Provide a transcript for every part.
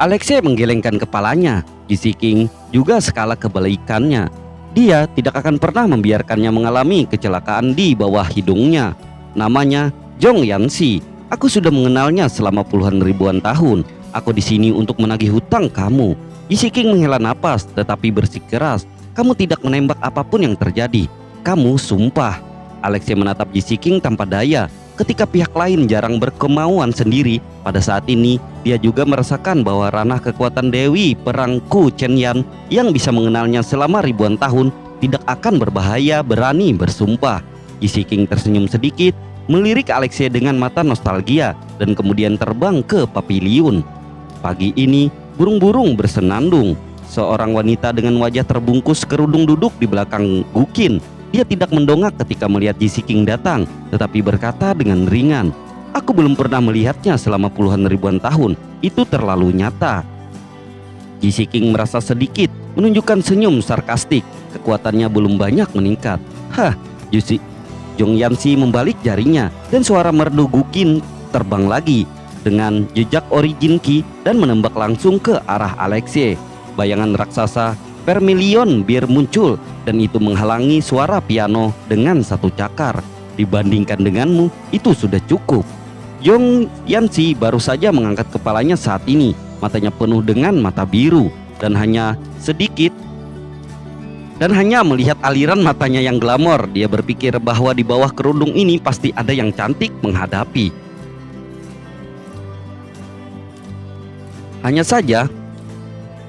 Alexei menggelengkan kepalanya. Ji King juga skala kebalikannya. Dia tidak akan pernah membiarkannya mengalami kecelakaan di bawah hidungnya. Namanya Zhong Yanxi. Aku sudah mengenalnya selama puluhan ribuan tahun. Aku di sini untuk menagih hutang kamu. Ji King menghela napas tetapi bersikeras. Kamu tidak menembak apapun yang terjadi. Kamu sumpah. Alexei menatap Ji King tanpa daya. Ketika pihak lain jarang berkemauan sendiri, pada saat ini dia juga merasakan bahwa ranah kekuatan Dewi Perang Ku Chenyan yang bisa mengenalnya selama ribuan tahun tidak akan berbahaya berani bersumpah. Ji King tersenyum sedikit, melirik Alexei dengan mata nostalgia dan kemudian terbang ke paviliun. Pagi ini burung-burung bersenandung. Seorang wanita dengan wajah terbungkus kerudung duduk di belakang Gukin. Dia tidak mendongak ketika melihat Ji King datang, tetapi berkata dengan ringan, "Aku belum pernah melihatnya selama puluhan ribuan tahun. Itu terlalu nyata." Ji King merasa sedikit, menunjukkan senyum sarkastik. Kekuatannya belum banyak meningkat. "Hah, Zhong Yanxi membalik jarinya dan suara merdu Gukin terbang lagi dengan jejak origin Qi dan menembak langsung ke arah Alexei. Bayangan raksasa Vermilion Bir muncul dan itu menghalangi suara piano dengan satu cakar. Dibandingkan denganmu, itu sudah cukup. Zhong Yanxi baru saja mengangkat kepalanya saat ini. Matanya penuh dengan mata biru dan hanya melihat aliran matanya yang glamor. Dia berpikir bahwa di bawah kerudung ini pasti ada yang cantik menghadapi. Hanya saja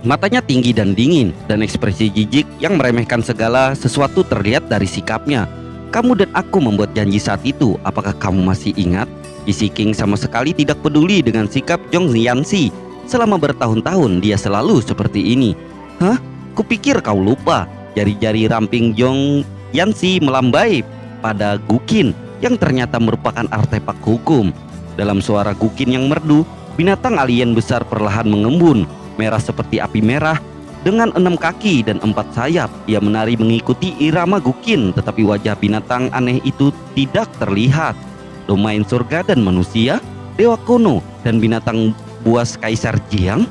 matanya tinggi dan dingin, dan ekspresi jijik yang meremehkan segala sesuatu terlihat dari sikapnya. "Kamu dan aku membuat janji saat itu, apakah kamu masih ingat?" Ji King sama sekali tidak peduli dengan sikap Zhong Yanxi. Selama bertahun-tahun dia selalu seperti ini. "Hah? Kupikir kau lupa." Jari-jari ramping Zhong Yanxi melambai pada Gukin yang ternyata merupakan artefak hukum. Dalam suara Gukin yang merdu, binatang alien besar perlahan mengembun. Merah seperti api merah dengan 6 kaki dan 4 sayap. Ia menari mengikuti irama Gukin, tetapi wajah binatang aneh itu tidak terlihat. Domain surga dan manusia, dewa kuno dan binatang buas Kaisar Jiang.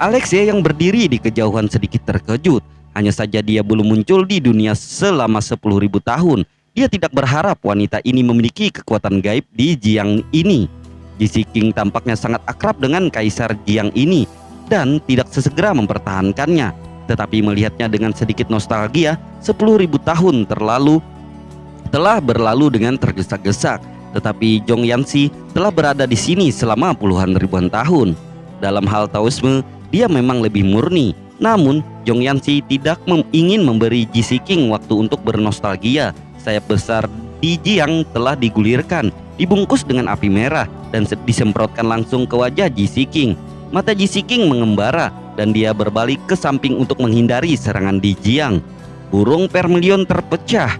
Alexei yang berdiri di kejauhan sedikit terkejut. Hanya saja dia belum muncul di dunia selama 10.000 tahun. Dia tidak berharap wanita ini memiliki kekuatan gaib di Jiang ini. Ji King tampaknya sangat akrab dengan Kaisar Jiang ini dan tidak sesegera mempertahankannya. Tetapi melihatnya dengan sedikit nostalgia, 10.000 tahun telah berlalu dengan tergesa-gesa. Tetapi Zhong Yanxi telah berada di sini selama puluhan ribuan tahun. Dalam hal Taoisme, dia memang lebih murni. Namun Zhong Yanxi tidak ingin memberi Ji King waktu untuk bernostalgia. Sayap besar di Jiang telah digulirkan, dibungkus dengan api merah dan disemprotkan langsung ke wajah Ji King. Mata Ji King mengembara dan dia berbalik ke samping untuk menghindari serangan di Jiang. Burung Vermilion terpecah.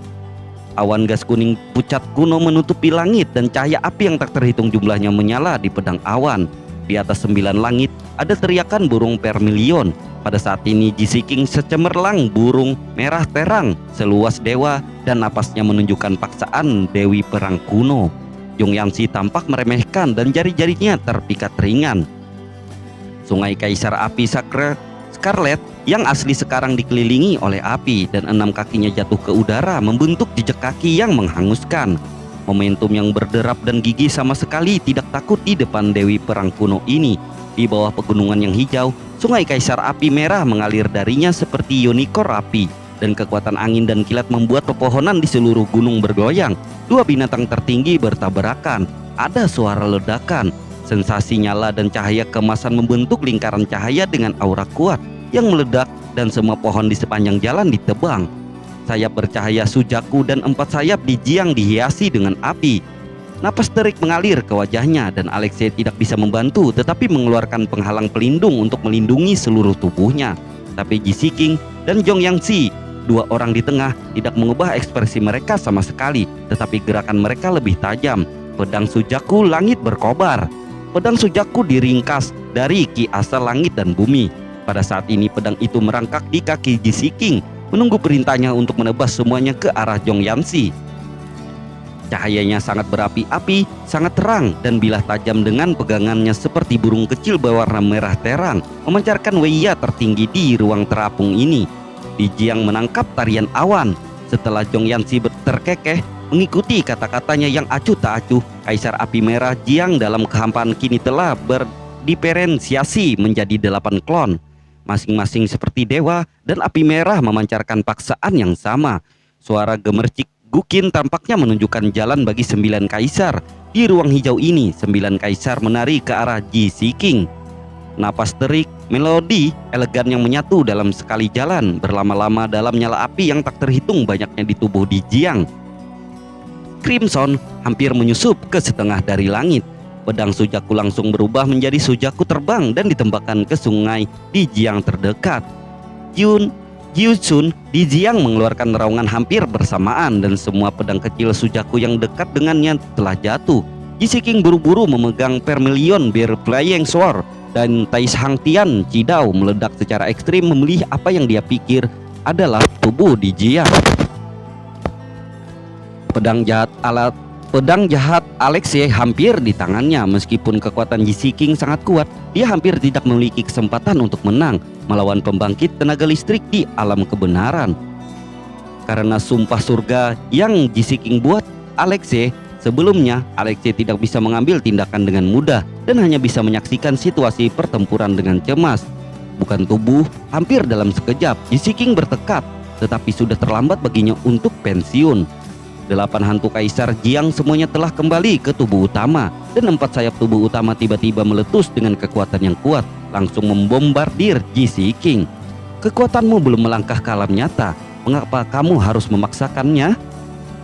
Awan gas kuning pucat kuno menutupi langit dan cahaya api yang tak terhitung jumlahnya menyala di pedang awan. Di atas 9 langit ada teriakan burung Vermilion. Pada saat ini Ji King secemerlang burung merah terang seluas dewa dan napasnya menunjukkan paksaan Dewi Perang kuno. Zhong Yanxi tampak meremehkan dan jari-jarinya terpikat ringan. Sungai Kaisar Api Scarlet yang asli sekarang dikelilingi oleh api dan 6 kakinya jatuh ke udara membentuk jejak kaki yang menghanguskan. Momentum yang berderap dan gigih sama sekali tidak takut di depan Dewi Perang kuno ini. Di bawah pegunungan yang hijau, Sungai Kaisar Api Merah mengalir darinya seperti unicorn api, dan kekuatan angin dan kilat membuat pepohonan di seluruh gunung bergoyang. 2 binatang tertinggi bertabrakan. Ada suara ledakan. Sensasi nyala dan cahaya keemasan membentuk lingkaran cahaya dengan aura kuat yang meledak dan semua pohon di sepanjang jalan ditebang. Sayap bercahaya Sujaku dan 4 sayap di Jiang dihiasi dengan api. Napas terik mengalir ke wajahnya dan Alexei tidak bisa membantu tetapi mengeluarkan penghalang pelindung untuk melindungi seluruh tubuhnya. Tapi Ji King dan Zhong Yanxi, 2 orang di tengah, tidak mengubah ekspresi mereka sama sekali, tetapi gerakan mereka lebih tajam. Pedang Sujaku langit berkobar. Pedang Sujaku diringkas dari ki asal langit dan bumi. Pada saat ini pedang itu merangkak di kaki Ji King, menunggu perintahnya untuk menebas semuanya ke arah Zhong Yanxi. Cahayanya sangat berapi-api, sangat terang dan bilah tajam dengan pegangannya seperti burung kecil berwarna merah terang, memancarkan wia tertinggi di ruang terapung ini. Di Jiang menangkap tarian awan. Setelah Zhong Yanxi terkekeh mengikuti kata-katanya yang acuh tak acuh, Kaisar Api Merah Jiang dalam kehampaan kini telah berdiferensiasi menjadi 8 klon. Masing-masing seperti dewa dan api merah memancarkan paksaan yang sama. Suara gemercik Guqin tampaknya menunjukkan jalan bagi 9 kaisar. Di ruang hijau ini, 9 kaisar menari ke arah Ji Seeking. Napas terik, melodi elegan yang menyatu dalam sekali jalan, berlama-lama dalam nyala api yang tak terhitung banyaknya di tubuh di Jiang. Crimson hampir menyusup ke setengah dari langit. Pedang Sujaku langsung berubah menjadi Sujaku terbang dan ditembakkan ke sungai di Jiang terdekat. Jiusun di Jiang mengeluarkan raungan hampir bersamaan dan semua pedang kecil Sujaku yang dekat dengannya telah jatuh. Ji Seeking buru-buru memegang Vermilion Bear Flying Sword dan Taishang Tian Cidau meledak secara ekstrim memilih apa yang dia pikir adalah tubuh di Jiang. Pedang jahat Alexei hampir di tangannya. Meskipun kekuatan Ji Seeking sangat kuat, dia hampir tidak memiliki kesempatan untuk menang melawan pembangkit tenaga listrik di alam kebenaran. Karena sumpah surga yang Ji Seeking buat Alexei sebelumnya, Alexei tidak bisa mengambil tindakan dengan mudah dan hanya bisa menyaksikan situasi pertempuran dengan cemas. Bukan tubuh, hampir dalam sekejap Ji Seeking bertekad, tetapi sudah terlambat baginya untuk pensiun. 8 hantu kaisar Jiang semuanya telah kembali ke tubuh utama, dan 4 sayap tubuh utama tiba-tiba meletus dengan kekuatan yang kuat, langsung membombardir Ji Seeking. Kekuatanmu belum melangkah ke alam nyata, mengapa kamu harus memaksakannya?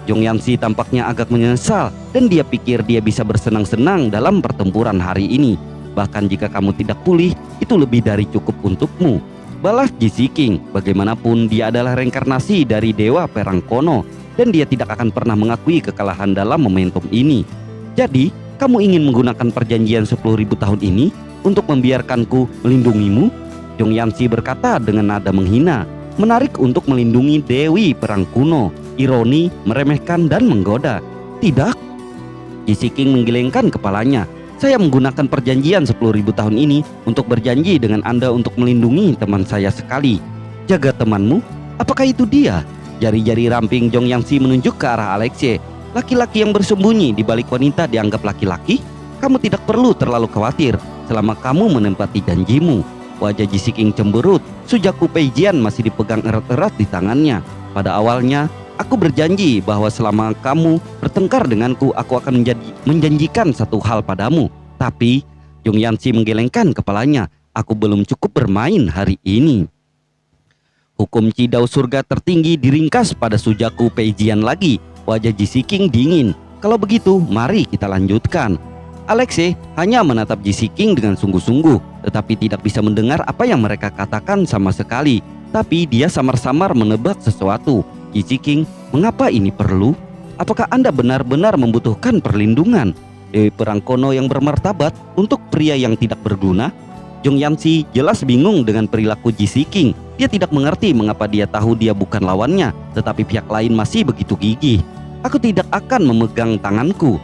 Zhong Yanxi tampaknya agak menyesal dan dia pikir dia bisa bersenang-senang dalam pertempuran hari ini. Bahkan jika kamu tidak pulih, itu lebih dari cukup untukmu. Balas Ji Seeking, bagaimanapun dia adalah reinkarnasi dari Dewa Perang Kono, dan dia tidak akan pernah mengakui kekalahan dalam momentum ini. Jadi, kamu ingin menggunakan perjanjian 10.000 tahun ini untuk membiarkanku melindungimu? Zhong Yanxi berkata dengan nada menghina, menarik untuk melindungi Dewi Perang Kuno, ironi, meremehkan dan menggoda. Tidak. Ji Seeking menggelengkan kepalanya. Saya menggunakan perjanjian 10.000 tahun ini untuk berjanji dengan Anda untuk melindungi teman saya sekali. Jaga temanmu? Apakah itu dia? Jari-jari ramping Zhong Yanxi menunjuk ke arah Alexei. Laki-laki yang bersembunyi di balik wanita dianggap laki-laki? Kamu tidak perlu terlalu khawatir selama kamu menempati janjimu. Wajah Ji Seeking cemberut. Sujaku Peijian masih dipegang erat-erat di tangannya. Pada awalnya, aku berjanji bahwa selama kamu bertengkar denganku, aku akan menjanjikan satu hal padamu. Tapi, Zhong Yanxi menggelengkan kepalanya. Aku belum cukup bermain hari ini. Hukum Cidau surga tertinggi diringkas pada Sujaku Peijian lagi. Wajah Ji Seeking dingin. Kalau begitu, mari kita lanjutkan. Alexei hanya menatap Ji Seeking dengan sungguh-sungguh, tetapi tidak bisa mendengar apa yang mereka katakan sama sekali. Tapi dia samar-samar menebak sesuatu. Ji Seeking, mengapa ini perlu? Apakah Anda benar-benar membutuhkan perlindungan? Dewi Perang Kono yang bermartabat untuk pria yang tidak berguna? Zhong Yanxi jelas bingung dengan perilaku Ji Seeking. Dia tidak mengerti mengapa dia tahu dia bukan lawannya, tetapi pihak lain masih begitu gigih. Aku tidak akan memegang tanganku.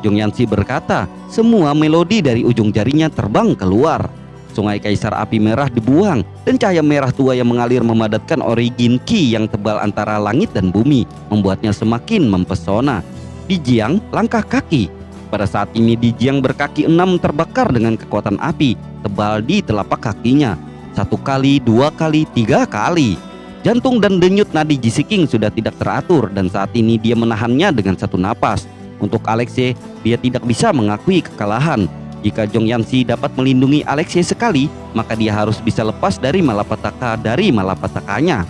Zhong Yanxi berkata, semua melodi dari ujung jarinya terbang keluar. Sungai Kaisar Api Merah dibuang, dan cahaya merah tua yang mengalir memadatkan origin Qi yang tebal antara langit dan bumi, membuatnya semakin mempesona. Di Jiang, langkah kaki. Pada saat ini Di Jiang berkaki 6 terbakar dengan kekuatan api, tebal di telapak kakinya. 1 kali, 2 kali, 3 kali. Jantung dan denyut nadi Ji Seeking sudah tidak teratur dan saat ini dia menahannya dengan 1 napas. Untuk Alexei, dia tidak bisa mengakui kekalahan. Jika Zhong Yanxi dapat melindungi Alexei sekali, maka dia harus bisa lepas dari malapetaka malapetakanya.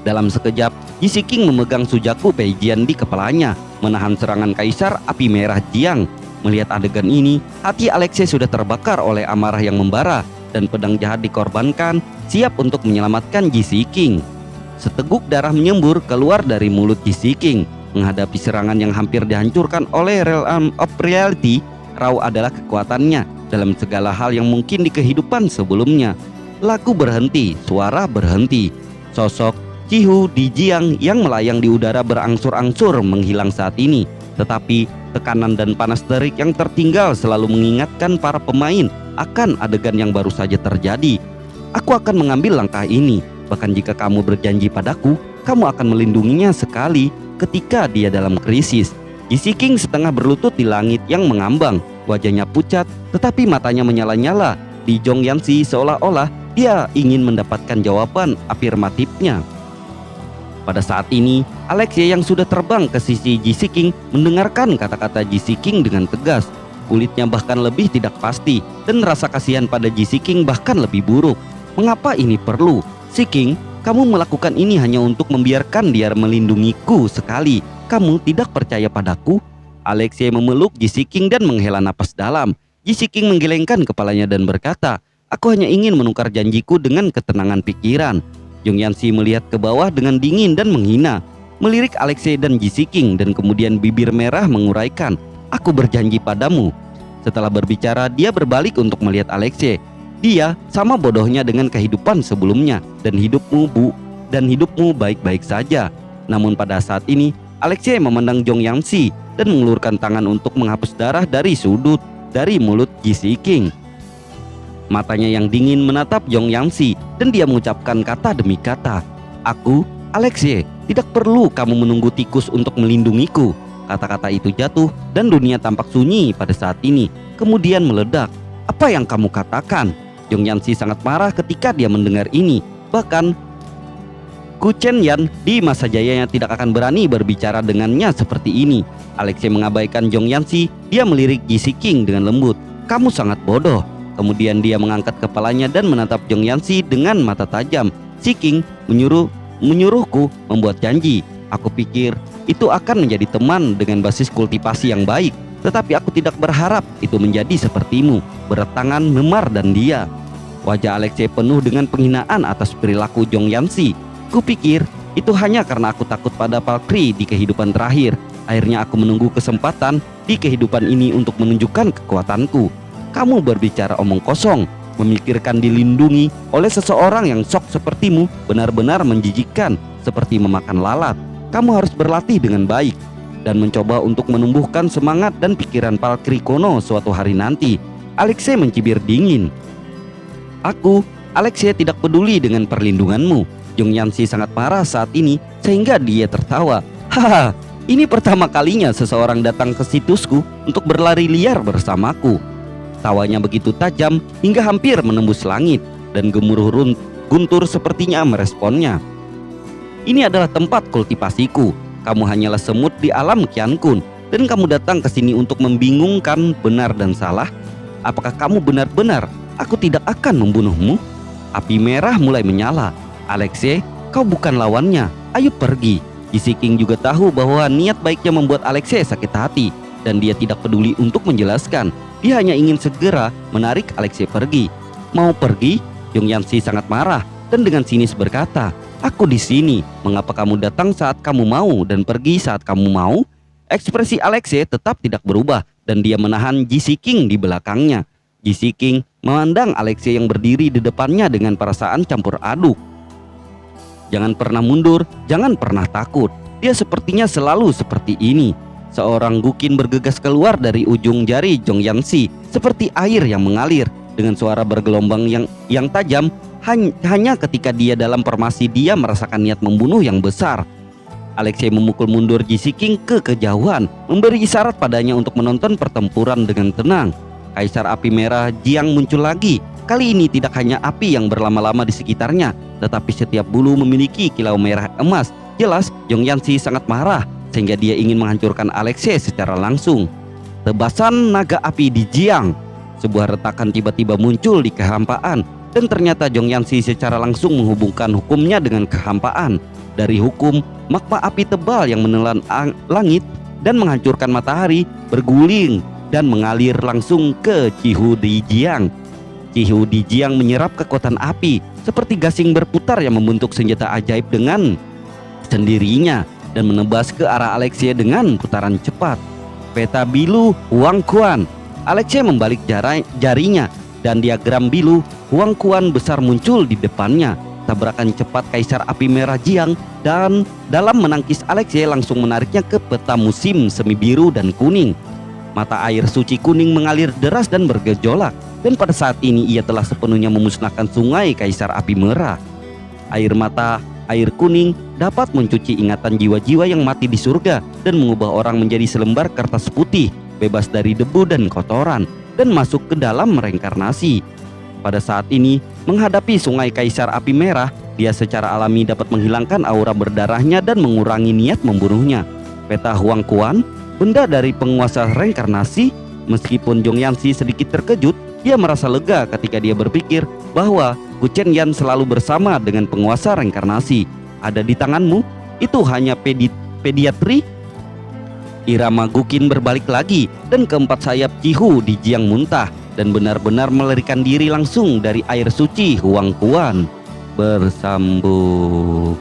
Dalam sekejap, Ji Seeking memegang Sujaku Peijian di kepalanya, menahan serangan Kaisar Api Merah Jiang. Melihat adegan ini, hati Alexei sudah terbakar oleh amarah yang membara, dan pedang jahat dikorbankan, siap untuk menyelamatkan Ji Seeking. Seteguk darah menyembur keluar dari mulut Ji Seeking. Menghadapi serangan yang hampir dihancurkan oleh Realm of Reality, Rao adalah kekuatannya dalam segala hal yang mungkin di kehidupan sebelumnya. Lagu berhenti, suara berhenti. Sosok Cihu Dijiang yang melayang di udara berangsur-angsur menghilang saat ini. Tetapi tekanan dan panas terik yang tertinggal selalu mengingatkan para pemain akan adegan yang baru saja terjadi. Aku akan mengambil langkah ini. Bahkan jika kamu berjanji padaku, kamu akan melindunginya sekali ketika dia dalam krisis. Jisoo King setengah berlutut di langit yang mengambang. Wajahnya pucat tetapi matanya menyala-nyala. Di Jong Yanxi seolah-olah dia ingin mendapatkan jawaban afirmatifnya. Pada saat ini, Alexei yang sudah terbang ke sisi Jisoo King mendengarkan kata-kata Jisoo King dengan tegas. Kulitnya bahkan lebih tidak pasti dan rasa kasihan pada Jisoo King bahkan lebih buruk. Mengapa ini perlu? Si King, kamu melakukan ini hanya untuk membiarkan dia melindungiku sekali. Kamu tidak percaya padaku? Alexei memeluk Jisoo King dan menghela napas dalam. Jisoo King menggelengkan kepalanya dan berkata, aku hanya ingin menukar janjiku dengan ketenangan pikiran. Jong Yanxi melihat ke bawah dengan dingin dan menghina, melirik Alexei dan Jisoo King dan kemudian bibir merah menguraikan, aku berjanji padamu. Setelah berbicara, dia berbalik untuk melihat Alexei. Dia sama bodohnya dengan kehidupan sebelumnya dan hidupmu baik-baik saja. Namun pada saat ini, Alexei memandang Jong Yanxi dan mengulurkan tangan untuk menghapus darah dari mulut Jisoo King. Matanya yang dingin menatap Jong Yanxi dan dia mengucapkan kata demi kata, aku, Alexei, tidak perlu kamu menunggu tikus untuk melindungiku. Kata-kata itu jatuh dan dunia tampak sunyi pada saat ini. Kemudian meledak. Apa yang kamu katakan? Jong Yanxi sangat marah ketika dia mendengar ini. Bahkan Ku Chen Yan di masa jayanya tidak akan berani berbicara dengannya seperti ini. Alexei mengabaikan Jong Yanxi. Dia melirik Jisoo King dengan lembut. Kamu sangat bodoh. Kemudian dia mengangkat kepalanya dan menatap Jong Yanxi dengan mata tajam. Si King menyuruhku membuat janji. Aku pikir itu akan menjadi teman dengan basis kultivasi yang baik. Tetapi aku tidak berharap itu menjadi sepertimu. Berat tangan memar dan dia. Wajah Alexei penuh dengan penghinaan atas perilaku Jong Yanxi. Kupikir itu hanya karena aku takut pada Valkyrie di kehidupan terakhir. Akhirnya aku menunggu kesempatan di kehidupan ini untuk menunjukkan kekuatanku. Kamu berbicara omong kosong. Memikirkan dilindungi oleh seseorang yang sok sepertimu benar-benar menjijikkan, seperti memakan lalat. Kamu harus berlatih dengan baik dan mencoba untuk menumbuhkan semangat dan pikiran Valkyrie Kono suatu hari nanti. Alexei mencibir dingin. Aku, Alexei, tidak peduli dengan perlindunganmu. Jong Yanxi sangat marah saat ini sehingga dia tertawa. Haha, ini pertama kalinya seseorang datang ke situsku untuk berlari liar bersamaku. Tawanya begitu tajam hingga hampir menembus langit dan gemuruh guntur sepertinya meresponnya. Ini adalah tempat kultivasiku. Kamu hanyalah semut di alam Qian Kun dan kamu datang ke sini untuk membingungkan benar dan salah. Apakah kamu benar-benar aku tidak akan membunuhmu? Api merah mulai menyala. Alexei, kau bukan lawannya. Ayo pergi. Jisoo King juga tahu bahwa niat baiknya membuat Alexei sakit hati dan dia tidak peduli untuk menjelaskan. Dia hanya ingin segera menarik Alexei pergi. Mau pergi? Jong Yanxi sangat marah dan dengan sinis berkata, aku di sini. Mengapa kamu datang saat kamu mau dan pergi saat kamu mau? Ekspresi Alexei tetap tidak berubah dan dia menahan Jisoo King di belakangnya. Jisoo King memandang Alexei yang berdiri di depannya dengan perasaan campur aduk. Jangan pernah mundur, jangan pernah takut. Dia sepertinya selalu seperti ini. Seorang Guqin bergegas keluar dari ujung jari Jong Yanxi seperti air yang mengalir dengan suara bergelombang yang tajam. Hanya ketika dia dalam formasi dia merasakan niat membunuh yang besar. Alexei memukul mundur Jisoo King ke kejauhan, memberi isyarat padanya untuk menonton pertempuran dengan tenang. Kaisar api merah Jiang muncul lagi. Kali ini tidak hanya api yang berlama-lama di sekitarnya, tetapi setiap bulu memiliki kilau merah emas. Jelas Jong Yanxi sangat marah sehingga dia ingin menghancurkan Alexei secara langsung. Tebasan naga api di Jiang. Sebuah retakan tiba-tiba muncul di kehampaan dan ternyata Jong Yanxi secara langsung menghubungkan hukumnya dengan kehampaan. Dari hukum, magma api tebal yang menelan langit dan menghancurkan matahari berguling dan mengalir langsung ke Cihu Dijiang. Cihu Dijiang menyerap kekuatan api seperti gasing berputar yang membentuk senjata ajaib dengan sendirinya dan menebas ke arah Alexei dengan putaran cepat. Peta bilu Huang Quan. Alexei membalik jarinya dan diagram bilu Huang Quan besar muncul di depannya. tabrakan cepat Kaisar Api Merah Jiang, dan dalam menangkis Alexei langsung menariknya ke peta musim semi biru dan kuning. Mata air suci kuning mengalir deras dan bergejolak, dan pada saat ini ia telah sepenuhnya memusnahkan sungai Kaisar Api Merah. Air mata air kuning dapat mencuci ingatan jiwa-jiwa yang mati di surga dan mengubah orang menjadi selembar kertas putih, bebas dari debu dan kotoran, dan masuk ke dalam reinkarnasi. Pada saat ini, menghadapi sungai Kaisar Api Merah, dia secara alami dapat menghilangkan aura berdarahnya dan mengurangi niat membunuhnya. Peta Huang Quan, benda dari penguasa reinkarnasi. Meskipun Zhong Yanxi sedikit terkejut, dia merasa lega ketika dia berpikir bahwa Gu Chen-yan selalu bersama dengan penguasa reinkarnasi. Ada di tanganmu, itu hanya pediatri. Irama Guqin berbalik lagi, dan keempat sayap Cihu di Jiang muntah dan benar-benar melarikan diri langsung dari air suci Huang Quan. Bersambung.